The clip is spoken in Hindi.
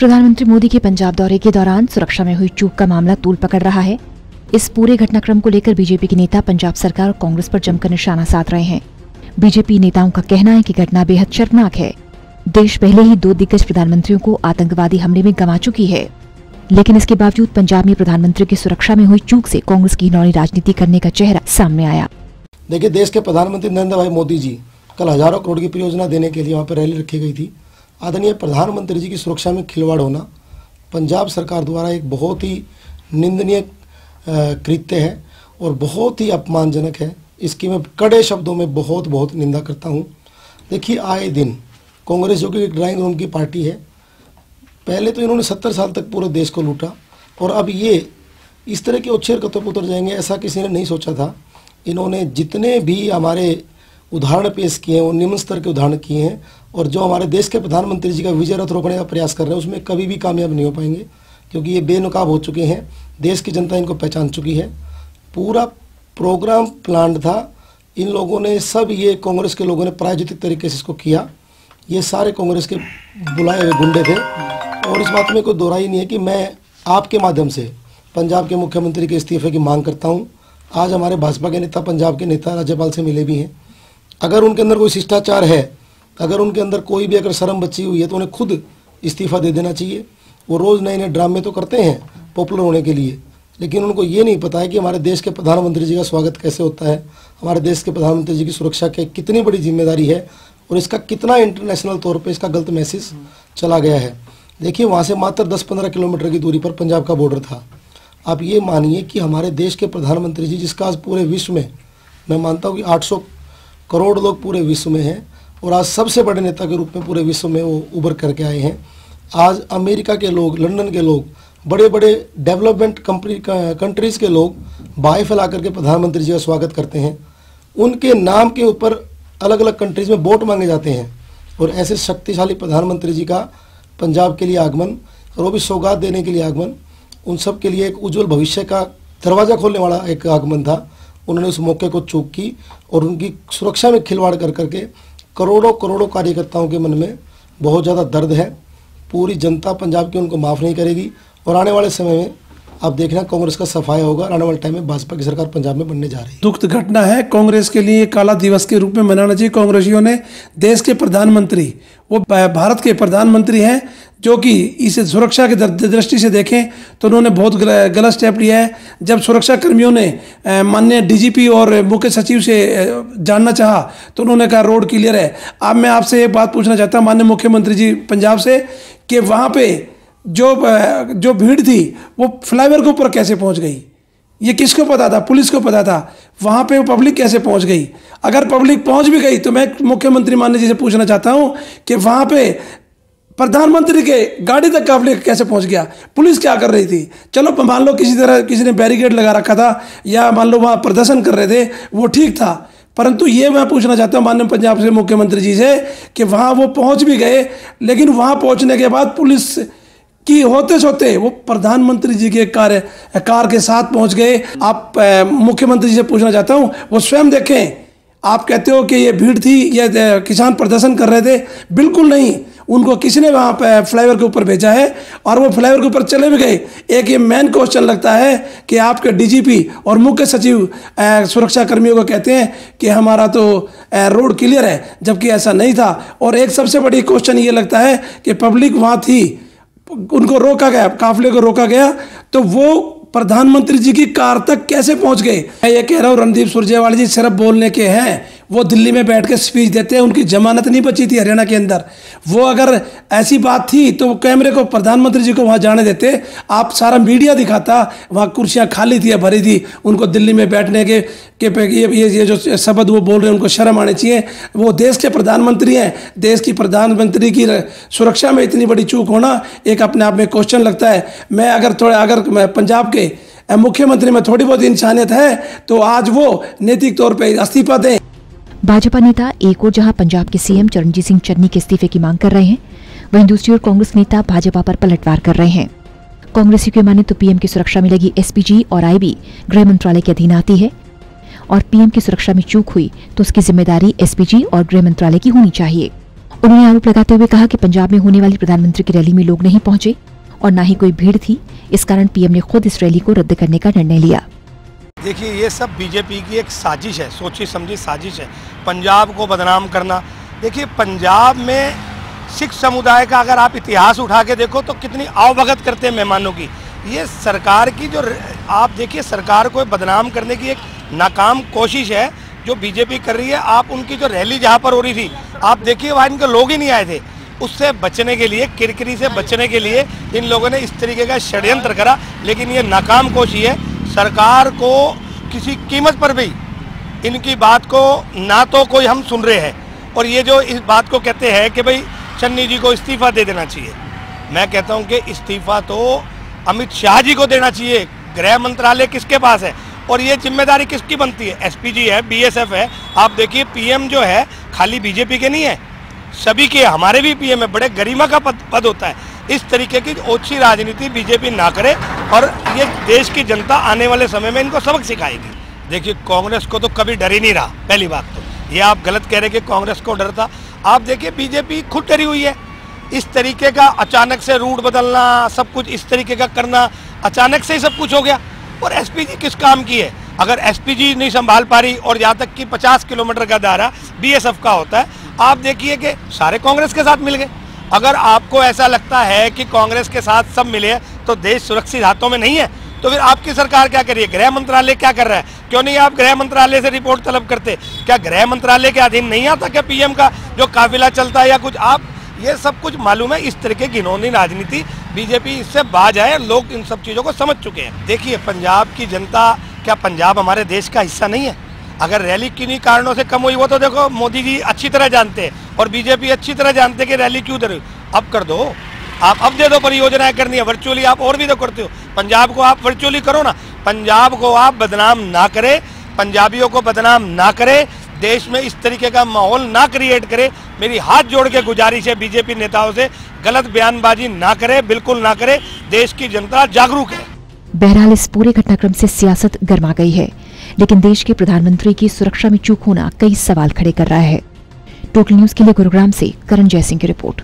प्रधानमंत्री मोदी के पंजाब दौरे के दौरान सुरक्षा में हुई चूक का मामला तूल पकड़ रहा है। इस पूरे घटनाक्रम को लेकर बीजेपी के नेता पंजाब सरकार और कांग्रेस पर जमकर निशाना साध रहे हैं। बीजेपी नेताओं का कहना है कि घटना बेहद शर्मनाक है। देश पहले ही 2 दिग्गज प्रधानमंत्रियों को आतंकवादी हमले में गंवा चुकी है, लेकिन इसके बावजूद पंजाब में प्रधानमंत्री की सुरक्षा में हुई चूक से कांग्रेस की घिनौनी राजनीति करने का चेहरा सामने आया। देखिए, देश के प्रधानमंत्री नरेंद्र भाई मोदी जी कल हजारों करोड़ की परियोजना देने के लिए वहाँ पर रैली रखी गई थी। आदरणीय प्रधानमंत्री जी की सुरक्षा में खिलवाड़ होना पंजाब सरकार द्वारा एक बहुत ही निंदनीय कृत्य है और बहुत ही अपमानजनक है। इसकी मैं कड़े शब्दों में बहुत निंदा करता हूँ। देखिए, आए दिन कांग्रेस जो कि एक ड्राइंग रूम की पार्टी है, पहले तो इन्होंने 70 साल तक पूरे देश को लूटा और अब ये इस तरह के उच्छेर कतों पर उतर जाएंगे, ऐसा किसी ने नहीं सोचा था। इन्होंने जितने भी हमारे उदाहरण पेश किए हैं वो निम्न स्तर के उदाहरण किए हैं और जो हमारे देश के प्रधानमंत्री जी का विजय रथ रोकने का प्रयास कर रहे हैं उसमें कभी भी कामयाब नहीं हो पाएंगे, क्योंकि ये बेनकाब हो चुके हैं। देश की जनता इनको पहचान चुकी है। पूरा प्रोग्राम प्लान था। इन लोगों ने सब, ये कांग्रेस के लोगों ने प्रायोजित तरीके से इसको किया। ये सारे कांग्रेस के बुलाए हुए गुंडे थे और इस बात में कोई दोहराई नहीं है कि मैं आपके माध्यम से पंजाब के मुख्यमंत्री के इस्तीफे की मांग करता हूँ। आज हमारे भाजपा के नेता, पंजाब के नेता राज्यपाल से मिले भी हैं। अगर उनके अंदर कोई शिष्टाचार है, अगर उनके अंदर कोई भी अगर शर्म बची हुई है तो उन्हें खुद इस्तीफा दे देना चाहिए। वो रोज़ नए नए ड्रामे तो करते हैं पॉपुलर होने के लिए, लेकिन उनको ये नहीं पता है कि हमारे देश के प्रधानमंत्री जी का स्वागत कैसे होता है, हमारे देश के प्रधानमंत्री जी की सुरक्षा की कितनी बड़ी जिम्मेदारी है और इसका कितना इंटरनेशनल तौर पे इसका गलत मैसेज चला गया है। देखिए, वहाँ से मात्र 10-15 किलोमीटर की दूरी पर पंजाब का बॉर्डर था। आप ये मानिए कि हमारे देश के प्रधानमंत्री जी, जिसका आज पूरे विश्व में मैं मानता हूँ कि 800 करोड़ लोग पूरे विश्व में हैं और आज सबसे बड़े नेता के रूप में पूरे विश्व में वो उभर करके आए हैं। आज अमेरिका के लोग, लंदन के लोग, बड़े बड़े डेवलपमेंट कंट्रीज़ के लोग बाहें फैला करके प्रधानमंत्री जी का स्वागत करते हैं। उनके नाम के ऊपर अलग अलग कंट्रीज़ में वोट मांगे जाते हैं और ऐसे शक्तिशाली प्रधानमंत्री जी का पंजाब के लिए आगमन और वो भी सौगात देने के लिए आगमन, उन सब के लिए एक उज्जवल भविष्य का दरवाज़ा खोलने वाला एक आगमन था। उन्होंने उस मौके को चूक की और उनकी सुरक्षा में खिलवाड़ कर करके करोड़ों कार्यकर्ताओं के मन में बहुत ज़्यादा दर्द है। पूरी जनता पंजाब की उनको माफ़ नहीं करेगी और आने वाले समय में आप देखना कांग्रेस का सफाया होगा। आने वाले टाइम में भाजपा की सरकार पंजाब में बनने जा रही है। दुखद घटना है। कांग्रेस के लिए काला दिवस के रूप में मनाना चाहिए। कांग्रेसियों ने देश के प्रधानमंत्री, वो भारत के प्रधानमंत्री हैं, जो कि इस सुरक्षा की दृष्टि से देखें तो उन्होंने बहुत गलत स्टेप लिया है। जब सुरक्षा कर्मियों ने माननीय डीजीपी और मुख्य सचिव से जानना चाहा तो उन्होंने कहा रोड क्लियर है। अब मैं आपसे एक बात पूछना चाहता हूँ माननीय मुख्यमंत्री जी पंजाब से कि वहाँ पे जो भीड़ थी वो फ्लाईओवर के ऊपर कैसे पहुँच गई? ये किसको पता था? पुलिस को पता था। वहाँ पे पब्लिक कैसे पहुँच गई? अगर पब्लिक पहुँच भी गई तो मैं मुख्यमंत्री माननीय जी से पूछना चाहता हूँ कि वहाँ पे प्रधानमंत्री के गाड़ी तक काफिले कैसे पहुंच गया? पुलिस क्या कर रही थी? चलो मान लो किसी तरह किसी ने बैरिकेड लगा रखा था या मान लो वहाँ प्रदर्शन कर रहे थे, वो ठीक था, परंतु ये मैं पूछना चाहता हूँ माननीय पंजाब से मुख्यमंत्री जी से कि वहाँ वो पहुँच भी गए, लेकिन वहाँ पहुँचने के बाद पुलिस की होते सोते वो प्रधानमंत्री जी के कार के साथ पहुँच गए। आप मुख्यमंत्री जी से पूछना चाहता हूँ, वो स्वयं देखें। आप कहते हो कि ये भीड़ थी या किसान प्रदर्शन कर रहे थे, बिल्कुल नहीं। उनको किसी ने वहाँ पे फ्लाईओवर के ऊपर भेजा है और वो फ्लाईओवर के ऊपर चले भी गए। एक ये मेन क्वेश्चन लगता है कि आपके डीजीपी और मुख्य सचिव सुरक्षा कर्मियों को कहते हैं कि हमारा तो रोड क्लियर है, जबकि ऐसा नहीं था। और एक सबसे बड़ी क्वेश्चन ये लगता है कि पब्लिक वहाँ थी, उनको रोका गया, काफिले को रोका गया, तो वो प्रधानमंत्री जी की कार तक कैसे पहुंच गए? मैं ये कह रहा हूँ रणदीप सुरजेवाला जी सिर्फ बोलने के हैं, वो दिल्ली में बैठ के स्पीच देते हैं। उनकी जमानत नहीं बची थी हरियाणा के अंदर। वो अगर ऐसी बात थी तो वो कैमरे को प्रधानमंत्री जी को वहाँ जाने देते। आप सारा मीडिया दिखाता, वहाँ कुर्सियाँ खाली थी या भरी थी। उनको दिल्ली में बैठने के ये जो शब्द वो बोल रहे हैं उनको शर्म आनी चाहिए। वो देश के प्रधानमंत्री हैं। देश की प्रधानमंत्री की सुरक्षा में इतनी बड़ी चूक होना एक अपने आप में क्वेश्चन लगता है। मैं अगर पंजाब के मुख्यमंत्री में थोड़ी बहुत इंसानियत है तो आज वो नैतिक तौर पर इस्तीफा दें। भाजपा नेता एक ओर जहां पंजाब के सीएम चरणजीत सिंह चन्नी के इस्तीफे की मांग कर रहे हैं, वहीं दूसरी ओर कांग्रेस नेता भाजपा पर पलटवार कर रहे हैं। कांग्रेसी के माने तो पीएम की सुरक्षा में लगी एसपीजी और आईबी गृह मंत्रालय के अधीन आती है और पीएम की सुरक्षा में चूक हुई तो उसकी जिम्मेदारी एसपीजी और गृह मंत्रालय की होनी चाहिए। उन्होंने आरोप लगाते हुए कहा कि पंजाब में होने वाली प्रधानमंत्री की रैली में लोग नहीं पहुंचे और न ही कोई भीड़ थी। इस कारण पीएम ने खुद इस रैली को रद्द करने का निर्णय लिया। देखिए, ये सब बीजेपी की एक साजिश है, सोची समझी साजिश है, पंजाब को बदनाम करना। देखिए, पंजाब में सिख समुदाय का अगर आप इतिहास उठा के देखो तो कितनी आवभगत करते हैं मेहमानों की। ये सरकार की जो आप देखिए, सरकार को बदनाम करने की एक नाकाम कोशिश है जो बीजेपी कर रही है। आप उनकी जो रैली जहाँ पर हो रही थी, आप देखिए वहाँ इनके लोग ही नहीं आए थे। उससे बचने के लिए, किरकिरी से बचने के लिए इन लोगों ने इस तरीके का षड्यंत्र करा, लेकिन ये नाकाम कोशिश है। सरकार को किसी कीमत पर भी इनकी बात को ना तो कोई हम सुन रहे हैं, और ये जो इस बात को कहते हैं कि भाई चन्नी जी को इस्तीफा दे देना चाहिए, मैं कहता हूं कि इस्तीफा तो अमित शाह जी को देना चाहिए। गृह मंत्रालय किसके पास है और ये जिम्मेदारी किसकी बनती है? एसपीजी है, बीएसएफ है। आप देखिए, पीएम जो है खाली बीजेपी के नहीं है, सभी के, हमारे भी पीएम है, बड़े गरिमा का पद होता है। इस तरीके की ओछी राजनीति बीजेपी ना करे और ये देश की जनता आने वाले समय में इनको सबक सिखाएगी। देखिए, कांग्रेस को तो कभी डर ही नहीं रहा। पहली बात तो ये आप गलत कह रहे कि कांग्रेस को डर था। आप देखिए, बीजेपी खुद डरी हुई है। इस तरीके का अचानक से रूट बदलना, सब कुछ इस तरीके का करना, अचानक से ही सब कुछ हो गया। और एसपीजी किस काम की है? अगर एसपीजी नहीं संभाल पा रही और यहाँ तक कि 50 किलोमीटर का दायरा बीएसएफ का होता है, आप देखिए कि सारे कांग्रेस के साथ मिल गए। अगर आपको ऐसा लगता है कि कांग्रेस के साथ सब मिले तो देश सुरक्षित हाथों में नहीं है, तो फिर आपकी सरकार क्या कर रही है? गृह मंत्रालय क्या कर रहा है? क्यों नहीं आप गृह मंत्रालय से रिपोर्ट तलब करते? क्या गृह मंत्रालय के अधीन नहीं आता क्या पीएम का जो काफिला चलता है या कुछ? आप ये सब कुछ मालूम है। इस तरह की घिनौनी राजनीति बीजेपी इससे बाज आए, लोग इन सब चीज़ों को समझ चुके हैं। देखिए, पंजाब की जनता, क्या पंजाब हमारे देश का हिस्सा नहीं है? अगर रैली किन्हीं कारणों से कम हुई, वो तो देखो मोदी जी अच्छी तरह जानते हैं और बीजेपी अच्छी तरह जानते हैं कि रैली क्यों दे। अब कर दो, आप अब दे दो, परियोजनाएं करनी है वर्चुअली, आप और भी तो करते हो। पंजाब को आप वर्चुअली करो ना, पंजाब को आप बदनाम ना करें, पंजाबियों को बदनाम ना करें, देश में इस तरीके का माहौल ना क्रिएट करे। मेरी हाथ जोड़ के गुजारिश है बीजेपी नेताओं से, गलत बयानबाजी ना करे, बिल्कुल ना करे। देश की जनता जागरूक है। बहरहाल इस पूरे घटनाक्रम से सियासत गर्मा गई है, लेकिन देश के प्रधानमंत्री की सुरक्षा में चूक होना कई सवाल खड़े कर रहा है। टोटल न्यूज के लिए गुरुग्राम से करण जयसिंह की रिपोर्ट।